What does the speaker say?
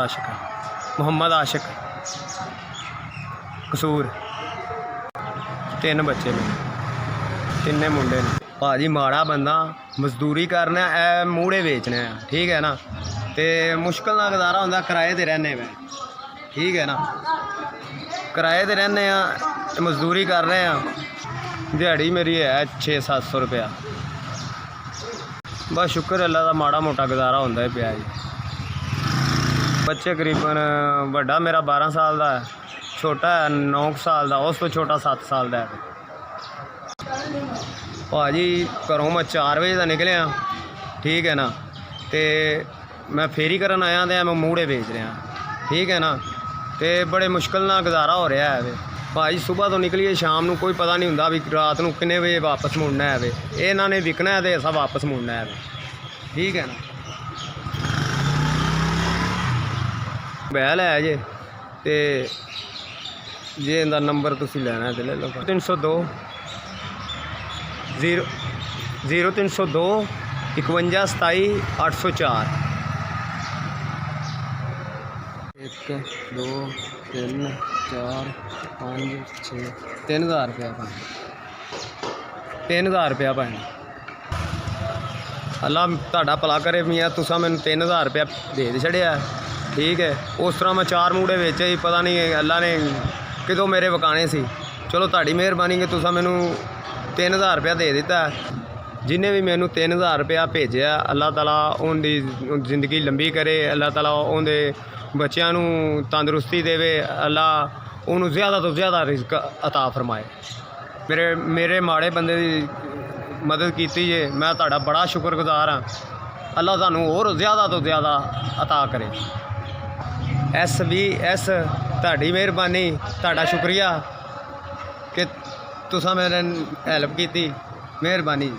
आशिक मुहम्मद आशिक कसूर। 3 बच्चे ने, 3 मुंडे ने। भाजी माड़ा बंदा, मजदूरी करने ए मूड़े बेचने हैं, ठीक है ना। तो मुश्किल ना गुजारा होंदा, किराए ते रहने में, ठीक है ना। किराए ते रहने मजदूरी कर रहे हैं। दिहाड़ी मेरी है 600-700 रुपया। बस शुक्र अल्लाह का, माड़ा मोटा गुजारा होंदा है पिया जी। बच्चे करीबन बड़ा मेरा 12 साल का है, छोटा है 9 साल का, उस तो छोटा 7 साल का है। भाजी घरों मैं 4 बजे का निकलिया, ठीक है ना। तो मैं फेरी करन आया तो मैं मूड़े बेच रहा, ठीक है ना। तो बड़े मुश्किल ना गुजारा हो रहा है। भाजी सुबह तो निकलिए, शाम को कोई पता नहीं होंदा भी रात को कितने बजे वापस मुड़ना है। इन्होंने विकना है तो असा वापस मुड़ना है, ठीक है ना। बैल है जे, तो जे इनका नंबर तुसी लेना है तो ले लो। 302 0302 51 27 804। 1 2 3 4 5 6 3000 रुपया पाए, 3000 रुपया पाए। अल्लाह तुहाडा भला करे मियाँ, तुसा मैनू 3000 रुपया दे छड़िया, ठीक है। उस तरह मैं 4 मूड़े बेचे ही, पता नहीं अल्लाह ने कितों मेरे वकाने सी। चलो तुहाडी मेहरबानी कि तुसा मैनू 3000 रुपया दे दिता। जिन्हें भी मैनू 3000 रुपया भेजा, अल्लाह ताला उनकी जिंदगी लंबी करे, अल्लाह ताला उनके बच्चों नू तंदुरुस्ती देवे, अल्लाह उन्होंने ज़्यादा तो ज़्यादा रिज़्क अता फरमाए। मेरे माड़े बंदे की मदद की जे, मैं तुहाडा बड़ा शुक्रगुजार हाँ। अल्लाह सानू और ज़्यादा तो ज़्यादा अता करे। SBS तुहाडी मेहरबानी, तुहाडा शुक्रिया कि तुसा मेरे हेल्प की, मेहरबानी।